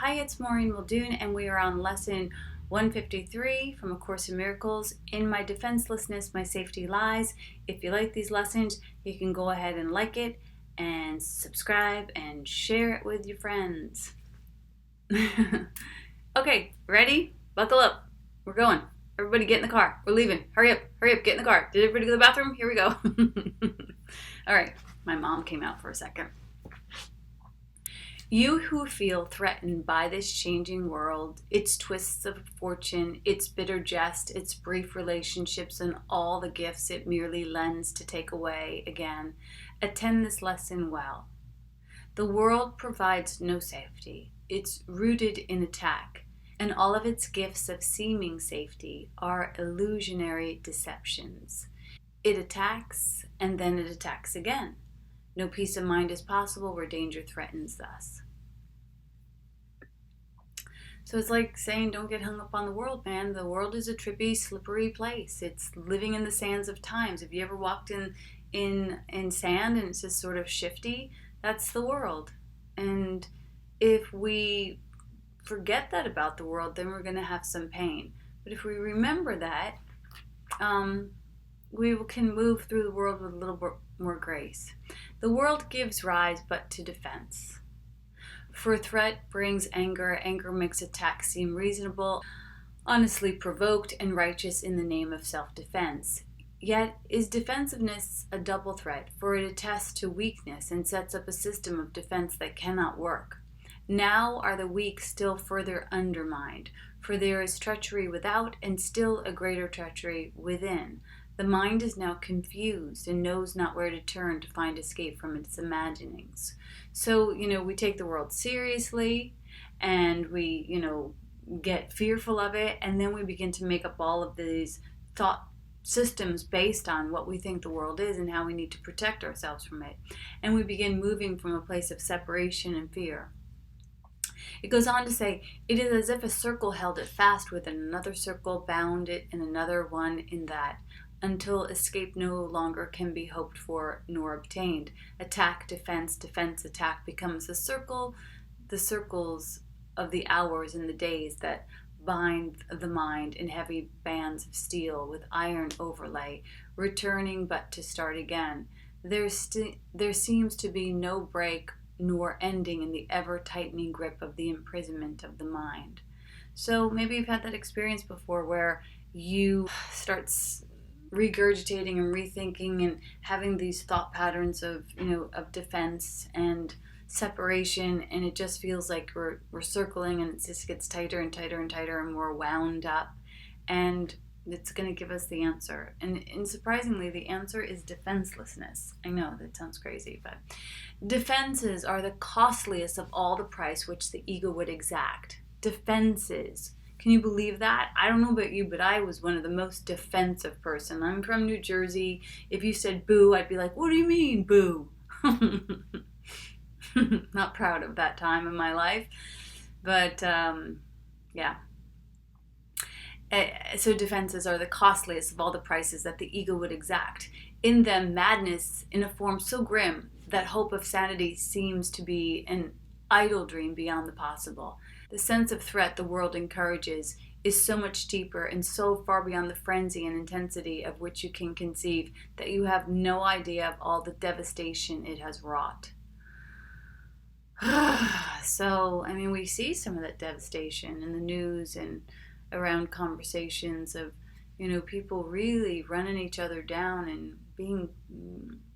Hi, it's Maureen Muldoon, and we are on lesson 153 from A Course in Miracles. In my defenselessness, my safety lies. If you like these lessons, you can go ahead and like it and subscribe and share it with your friends. Okay, ready? Buckle up. We're going. Everybody get in the car. We're leaving. Hurry up, get in the car. Did everybody go to the bathroom? Here we go. All right, my mom came out for a second. You who feel threatened by this changing world, its twists of fortune, its bitter jest, its brief relationships, and all the gifts it merely lends to take away again, attend this lesson well. The world provides no safety. It's rooted in attack, and all of its gifts of seeming safety are illusionary deceptions. It attacks, and then it attacks again. No peace of mind is possible where danger threatens us. So it's like saying, don't get hung up on the world, man. The world is a trippy, slippery place. It's living in the sands of times. Have you ever walked in sand and it's just sort of shifty? That's the world. And if we forget that about the world, then we're going to have some pain. But if we remember that, we can move through the world with a little bit more grace. The world gives rise but to defense. For threat brings anger. Anger makes attack seem reasonable, honestly provoked, and righteous in the name of self-defense. Yet is defensiveness a double threat, for it attests to weakness and sets up a system of defense that cannot work. Now are the weak still further undermined, for there is treachery without and still a greater treachery within. The mind is now confused and knows not where to turn to find escape from its imaginings. So, we take the world seriously and we, get fearful of it, and then we begin to make up all of these thought systems based on what we think the world is and how we need to protect ourselves from it. And we begin moving from a place of separation and fear. It goes on to say, it is as if a circle held it fast within another circle, bound it in another one in that, until escape no longer can be hoped for nor obtained. Attack, defense, attack becomes the circles of the hours and the days that bind the mind in heavy bands of steel with iron overlay, returning but to start again. There seems to be no break nor ending in the ever-tightening grip of the imprisonment of the mind. So maybe you've had that experience before where you start regurgitating and rethinking and having these thought patterns of defense and separation, and it just feels like we're circling, and it just gets tighter and tighter and tighter, and we're wound up, and it's going to give us the answer. And surprisingly, the answer is defenselessness. I know that sounds crazy, but defenses are the costliest of all the price which the ego would exact. Defenses. Can you believe that? I don't know about you, but I was one of the most defensive person. I'm from New Jersey. If you said boo, I'd be like, what do you mean, boo? Not proud of that time in my life. But, yeah. So defenses are the costliest of all the prices that the ego would exact. In them, madness in a form so grim that hope of sanity seems to be an idle dream beyond the possible. The sense of threat the world encourages is so much deeper and so far beyond the frenzy and intensity of which you can conceive that you have no idea of all the devastation it has wrought. So, we see some of that devastation in the news and around conversations of, people really running each other down and being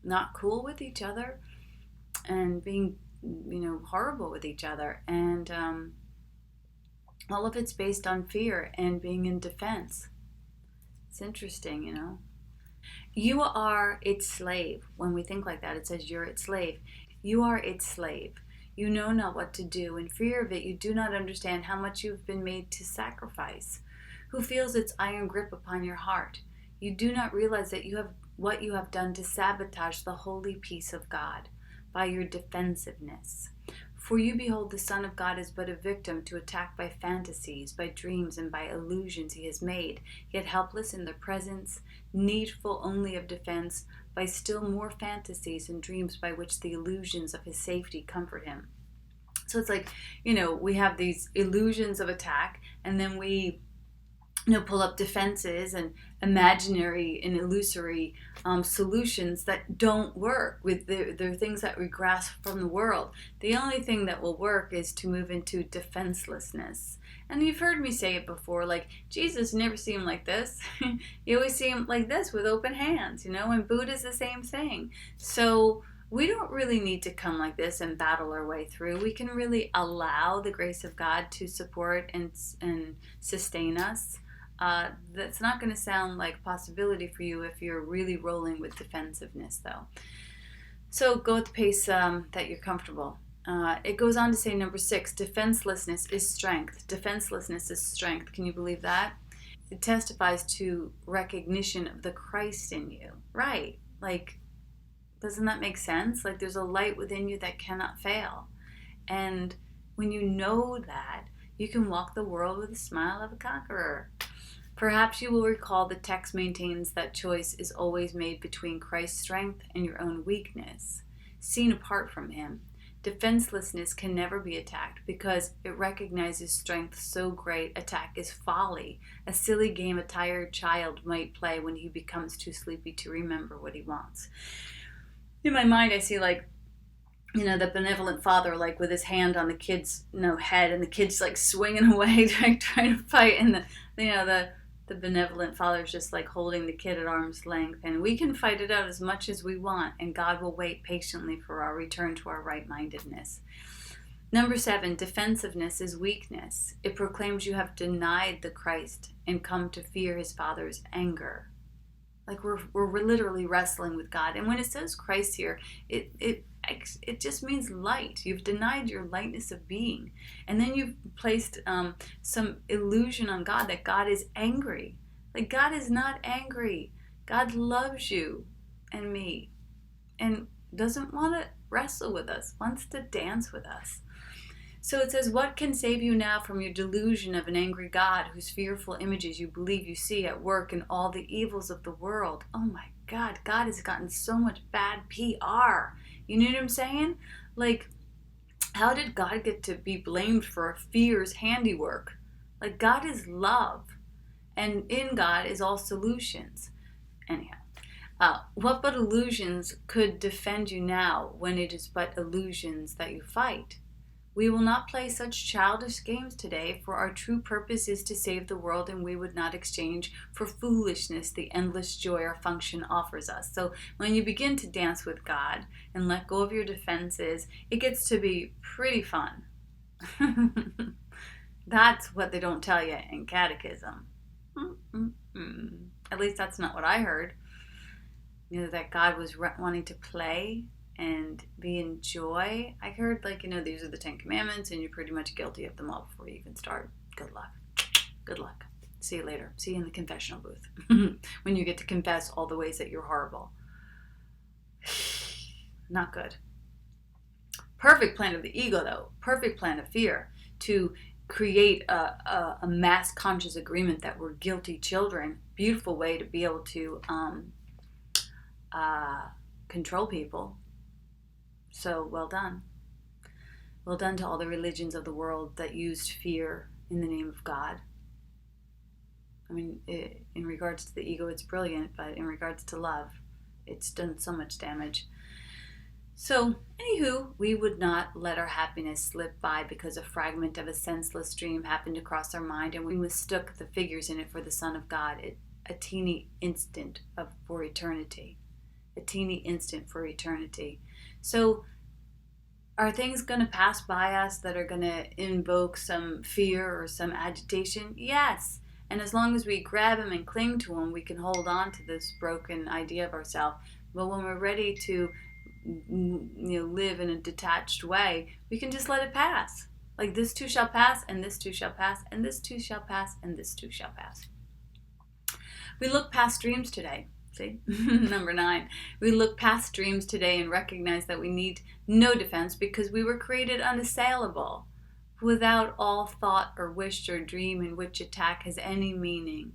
not cool with each other and being, horrible with each other. And all of it's based on fear and being in defense. It's interesting, You are its slave. When we think like that, it says you're its slave. You are its slave. You know not what to do. In fear of it, you do not understand how much you've been made to sacrifice. Who feels its iron grip upon your heart? You do not realize that what you have done to sabotage the holy peace of God by your defensiveness. For you behold the Son of God as but a victim to attack by fantasies, by dreams, and by illusions he has made, yet helpless in their presence, needful only of defense, by still more fantasies and dreams by which the illusions of his safety comfort him. So it's like, we have these illusions of attack, and then we pull up defenses and imaginary and illusory solutions that don't work. They're things that we grasp from the world. The only thing that will work is to move into defenselessness. And you've heard me say it before, like, Jesus never seemed like this. He always seemed like this with open hands, and Buddha's the same thing. So we don't really need to come like this and battle our way through. We can really allow the grace of God to support and sustain us. That's not going to sound like a possibility for you if you're really rolling with defensiveness, though. So go at the pace that you're comfortable. It goes on to say, number 6, defenselessness is strength. Defenselessness is strength. Can you believe that? It testifies to recognition of the Christ in you. Right. Like, doesn't that make sense? Like, there's a light within you that cannot fail. And when you know that, you can walk the world with a smile of a conqueror. Perhaps you will recall the text maintains that choice is always made between Christ's strength and your own weakness, seen apart from him. Defenselessness can never be attacked because it recognizes strength so great attack is folly, a silly game a tired child might play when he becomes too sleepy to remember what he wants. In my mind, I see, like, the benevolent father, like, with his hand on the kid's head, and the kid's like swinging away, trying to fight, and the benevolent father is just like holding the kid at arm's length, and we can fight it out as much as we want, and God will wait patiently for our return to our right-mindedness. Number 7, defensiveness is weakness. It proclaims you have denied the Christ and come to fear his Father's anger. Like, we're literally wrestling with God. And when it says Christ here, it just means light. You've denied your lightness of being. And then you've placed some illusion on God that God is angry. Like, God is not angry. God loves you and me and doesn't want to wrestle with us, wants to dance with us. So it says, what can save you now from your delusion of an angry God whose fearful images you believe you see at work in all the evils of the world? Oh my God, God has gotten so much bad PR. You know what I'm saying? Like, how did God get to be blamed for fear's handiwork? Like, God is love, and in God is all solutions. Anyhow, what but illusions could defend you now when it is but illusions that you fight? We will not play such childish games today, for our true purpose is to save the world, and we would not exchange for foolishness the endless joy our function offers us. So when you begin to dance with God and let go of your defenses, it gets to be pretty fun. That's what they don't tell you in catechism. At least that's not what I heard. That God was wanting to play and be in joy. I heard, like, these are the 10 commandments and you're pretty much guilty of them all before you even start. Good luck. Good luck. See you later. See you in the confessional booth. When you get to confess all the ways that you're horrible. Not good. Perfect plan of the ego, though. Perfect plan of fear. To create a mass conscious agreement that we're guilty children. Beautiful way to be able to control people. So well done. Well done to all the religions of the world that used fear in the name of God. I mean, in regards to the ego, it's brilliant, but in regards to love, it's done so much damage. So, anywho, we would not let our happiness slip by because a fragment of a senseless dream happened to cross our mind, and we mistook the figures in it for the Son of God. A teeny instant for eternity. A teeny instant for eternity. So, are things going to pass by us that are going to invoke some fear or some agitation? Yes. And as long as we grab them and cling to them, we can hold on to this broken idea of ourselves. But when we're ready to live in a detached way, we can just let it pass. Like, this too shall pass, and this too shall pass, and this too shall pass, and this too shall pass. We look past dreams today. See? Number 9. We look past dreams today and recognize that we need no defense because we were created unassailable, without all thought or wish or dream in which attack has any meaning.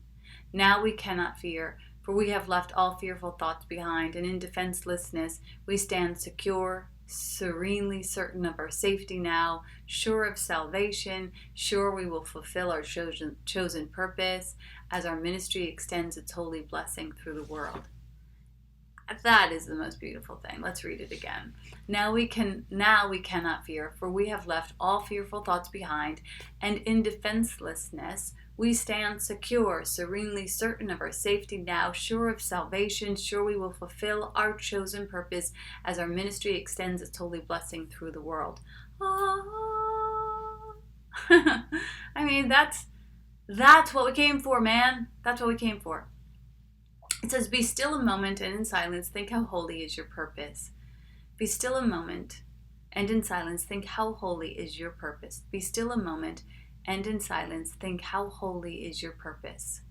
Now we cannot fear, for we have left all fearful thoughts behind, and in defenselessness we stand secure, serenely certain of our safety now, sure of salvation, sure we will fulfill our chosen purpose as our ministry extends its holy blessing through the world. That is the most beautiful thing. Let's read it again. Now we cannot fear, for we have left all fearful thoughts behind, and in defenselessness we stand secure, serenely certain of our safety now, sure of salvation, sure we will fulfill our chosen purpose as our ministry extends its holy blessing through the world. Ah. I mean, that's what we came for, man. That's what we came for. It says, be still a moment and in silence think how holy is your purpose. Be still a moment and in silence think how holy is your purpose. Be still a moment and in silence think how holy is your purpose.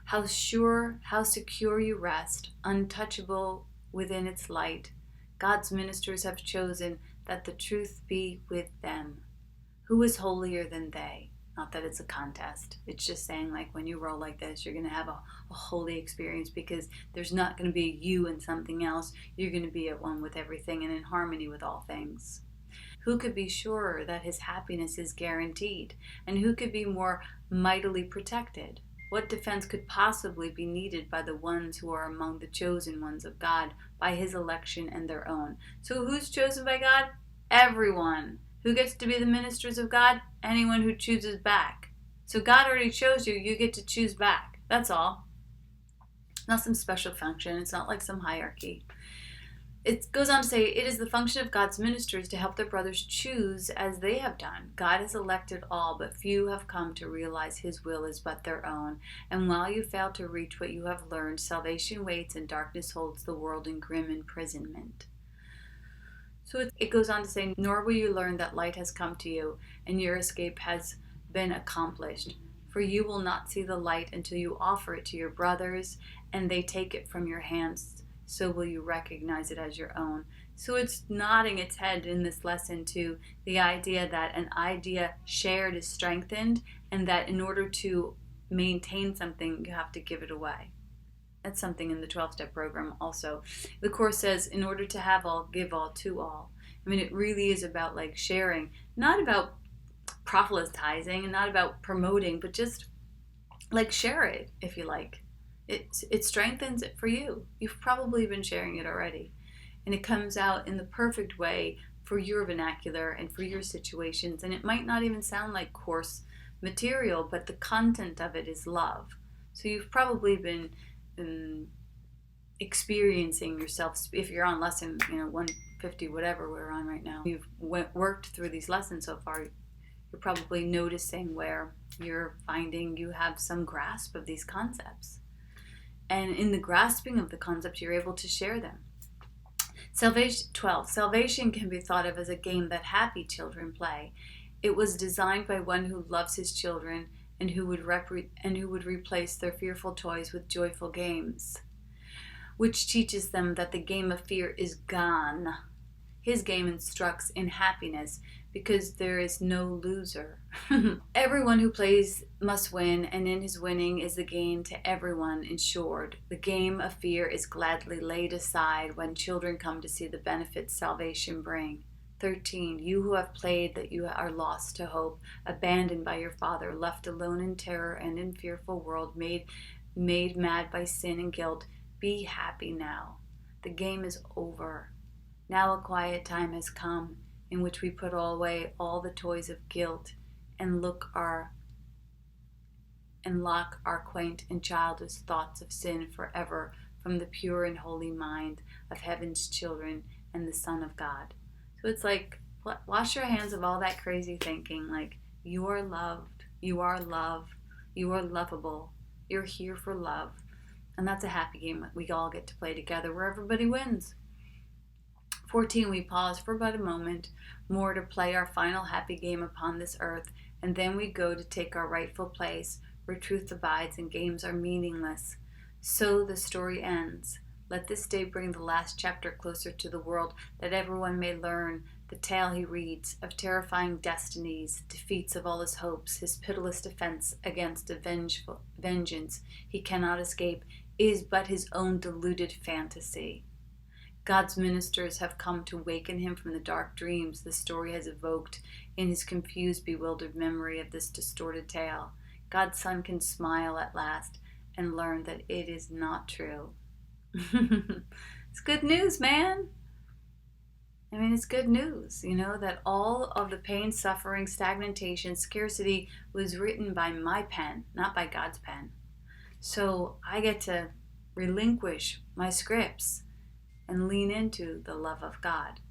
How sure, how secure you rest, untouchable within its light. God's ministers have chosen that the truth be with them. Who is holier than they? Not that it's a contest. It's just saying, like, when you roll like this, you're going to have a holy experience, because there's not going to be you and something else. You're going to be at one with everything and in harmony with all things. Who could be surer that his happiness is guaranteed? And who could be more mightily protected? What defense could possibly be needed by the ones who are among the chosen ones of God, by his election and their own? So who's chosen by God? Everyone. Who gets to be the ministers of God? Anyone who chooses back. So God already chose you. You get to choose back. That's all. Not some special function. It's not like some hierarchy. It goes on to say, it is the function of God's ministers to help their brothers choose as they have done. God has elected all, but few have come to realize his will is but their own. And while you fail to reach what you have learned, salvation waits and darkness holds the world in grim imprisonment. So it goes on to say, nor will you learn that light has come to you and your escape has been accomplished. For you will not see the light until you offer it to your brothers and they take it from your hands. So will you recognize it as your own. So it's nodding its head in this lesson to the idea that an idea shared is strengthened, and that in order to maintain something, you have to give it away. That's something in the 12-step program also. The Course says, in order to have all, give all to all. I mean, it really is about like sharing, not about proselytizing and not about promoting, but just like share it if you like. It strengthens it for you. You've probably been sharing it already. And it comes out in the perfect way for your vernacular and for your situations. And it might not even sound like Course material, but the content of it is love. So you've probably been experiencing yourself, if you're on lesson 150, whatever we're on right now, you've worked through these lessons so far, you're probably noticing where you're finding you have some grasp of these concepts, and in the grasping of the concepts you're able to share them. Salvation can be thought of as a game that happy children play. It was designed by one who loves his children and who would replace their fearful toys with joyful games, which teaches them that the game of fear is gone. His game instructs in happiness, because there is no loser. Everyone who plays must win, and in his winning is the gain to everyone insured. The game of fear is gladly laid aside when children come to see the benefits salvation bring. 13. You who have played that you are lost to hope, abandoned by your father, left alone in terror and in fearful world, made mad by sin and guilt, be happy now. The game is over. Now a quiet time has come in which we put away all the toys of guilt and lock our quaint and childish thoughts of sin forever from the pure and holy mind of heaven's children and the Son of God. So it's like, wash your hands of all that crazy thinking, like, you are loved, you are love, you are lovable, you're here for love. And that's a happy game that we all get to play together where everybody wins. 14. We pause for but a moment more to play our final happy game upon this earth, and then we go to take our rightful place where truth abides and games are meaningless. So the story ends. Let this day bring the last chapter closer to the world, that everyone may learn the tale he reads of terrifying destinies, defeats of all his hopes, his pitiless defense against a vengeance he cannot escape is but his own deluded fantasy. God's ministers have come to waken him from the dark dreams the story has evoked in his confused, bewildered memory of this distorted tale. God's son can smile at last and learn that it is not true. It's good news, man. I mean, it's good news, that all of the pain, suffering, stagnation, scarcity was written by my pen, not by God's pen. So I get to relinquish my scripts and lean into the love of God.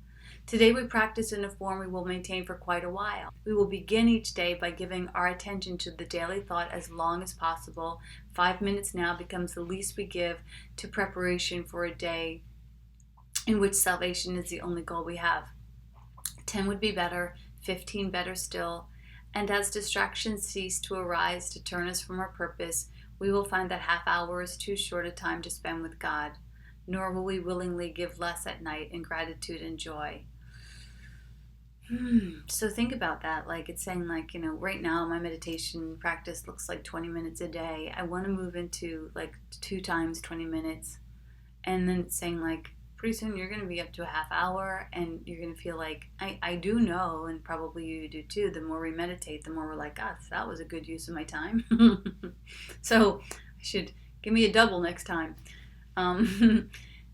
Today we practice in a form we will maintain for quite a while. We will begin each day by giving our attention to the daily thought as long as possible. 5 minutes now becomes the least we give to preparation for a day in which salvation is the only goal we have. 10 would be better, 15 better still. And as distractions cease to arise to turn us from our purpose, we will find that half hour is too short a time to spend with God. Nor will we willingly give less at night in gratitude and joy. So think about that. It's saying right now my meditation practice looks like 20 minutes a day. I want to move into 2 times 20 minutes. And then it's saying pretty soon you're going to be up to a half hour and you're going to feel I do know, and probably you do too, the more we meditate, the more we're God, that was a good use of my time. So I should give me a double next time.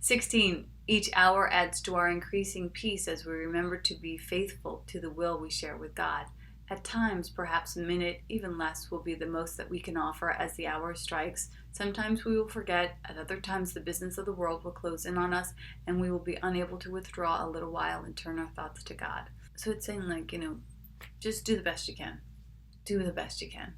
16. Each hour adds to our increasing peace as we remember to be faithful to the will we share with God. At times, perhaps a minute, even less, will be the most that we can offer as the hour strikes. Sometimes we will forget. At other times, the business of the world will close in on us, and we will be unable to withdraw a little while and turn our thoughts to God. So it's saying, just do the best you can. Do the best you can.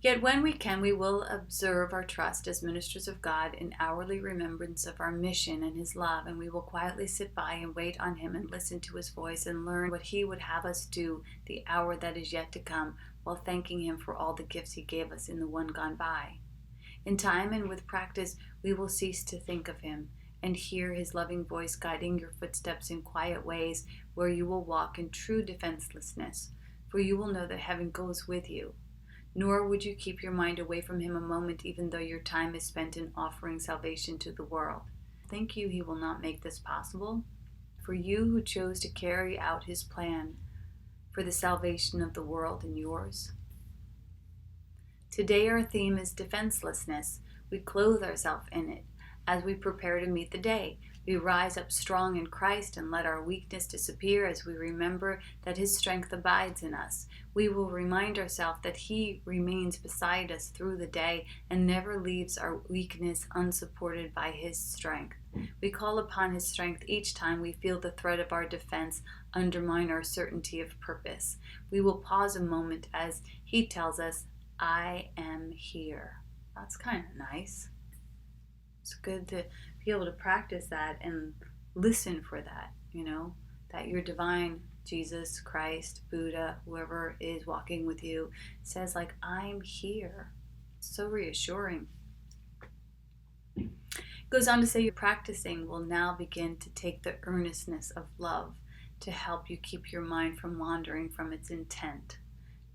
Yet when we can, we will observe our trust as ministers of God in hourly remembrance of our mission and his love, and we will quietly sit by and wait on him and listen to his voice and learn what he would have us do the hour that is yet to come, while thanking him for all the gifts he gave us in the one gone by. In time and with practice, we will cease to think of him and hear his loving voice guiding your footsteps in quiet ways where you will walk in true defenselessness, for you will know that heaven goes with you. Nor would you keep your mind away from him a moment, even though your time is spent in offering salvation to the world. Think you he will not make this possible? For you who chose to carry out his plan for the salvation of the world and yours. Today our theme is defenselessness. We clothe ourselves in it as we prepare to meet the day. We rise up strong in Christ and let our weakness disappear as we remember that his strength abides in us. We will remind ourselves that he remains beside us through the day and never leaves our weakness unsupported by his strength. We call upon his strength each time we feel the threat of our defense undermine our certainty of purpose. We will pause a moment as he tells us, I am here. That's kind of nice. It's good to be able to practice that and listen for that, that your divine Jesus, Christ, Buddha, whoever is walking with you says I'm here. It's so reassuring. It goes on to say your practicing will now begin to take the earnestness of love to help you keep your mind from wandering from its intent.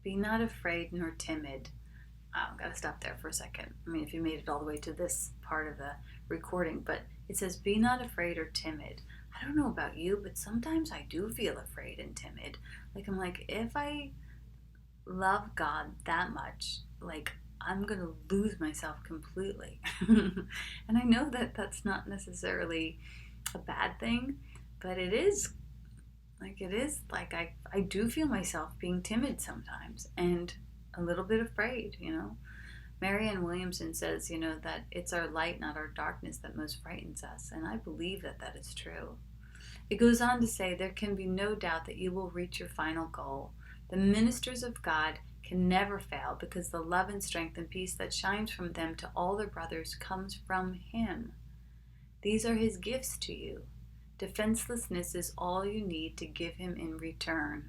Be not afraid nor timid. I've got to stop there for a second. If you made it all the way to this part of the recording, but it says, be not afraid or timid. I don't know about you, but sometimes I do feel afraid and timid. If I love God that much, I'm going to lose myself completely. And I know that that's not necessarily a bad thing, but it is. I do feel myself being timid sometimes and a little bit afraid, Marianne Williamson says, that it's our light, not our darkness, that most frightens us. And I believe that that is true. It goes on to say, there can be no doubt that you will reach your final goal. The ministers of God can never fail because the love and strength and peace that shines from them to all their brothers comes from him. These are his gifts to you. Defenselessness is all you need to give him in return.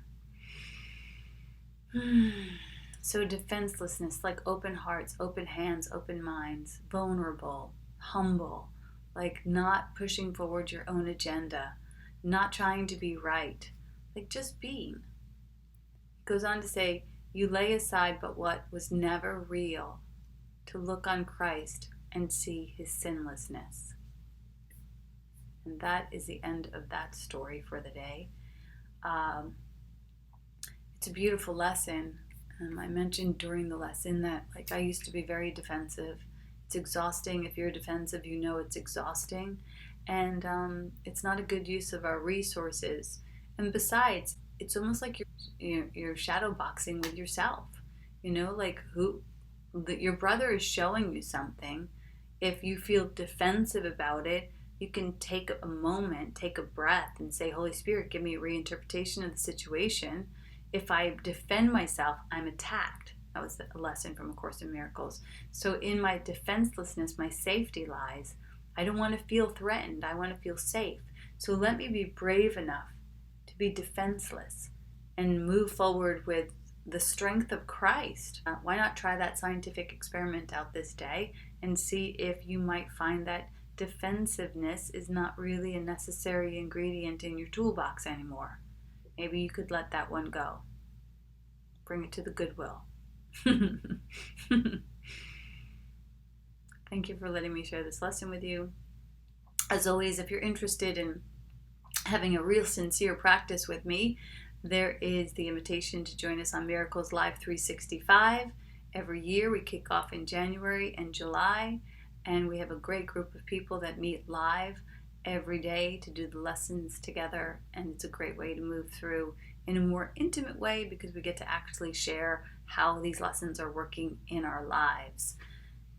So defenselessness, open hearts, open hands, open minds, vulnerable, humble, not pushing forward your own agenda, not trying to be right, just being. It goes on to say, you lay aside but what was never real to look on Christ and see his sinlessness. And that is the end of that story for the day. It's a beautiful lesson. I mentioned during the lesson that I used to be very defensive. It's exhausting. If you're defensive, you know it's exhausting. And it's not a good use of our resources. And besides, it's almost like you're shadow boxing with yourself. Your brother is showing you something. If you feel defensive about it, you can take a moment, take a breath, and say, Holy Spirit, give me a reinterpretation of the situation. If I defend myself, I'm attacked. That was a lesson from A Course in Miracles. So in my defenselessness, my safety lies. I don't want to feel threatened. I want to feel safe. So let me be brave enough to be defenseless and move forward with the strength of Christ. Why not try that scientific experiment out this day and see if you might find that defensiveness is not really a necessary ingredient in your toolbox anymore. Maybe you could let that one go. Bring it to the Goodwill. Thank you for letting me share this lesson with you. As always, if you're interested in having a real sincere practice with me, there is the invitation to join us on Miracles Live 365. Every year we kick off in January and July, and we have a great group of people that meet live every day to do the lessons together, and it's a great way to move through in a more intimate way because we get to actually share how these lessons are working in our lives.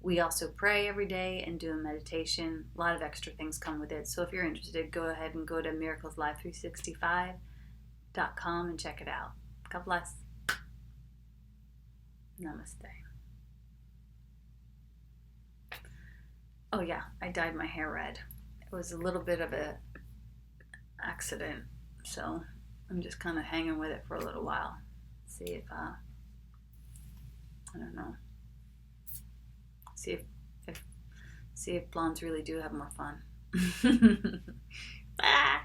We also pray every day and do a meditation. A lot of extra things come with it. So if you're interested, go ahead and go to miracleslive365.com and check it out. God bless. Namaste. Oh yeah, I dyed my hair red. It was a little bit of an accident, so I'm just kind of hanging with it for a little while. See if, I don't know. See if blondes really do have more fun. Ah!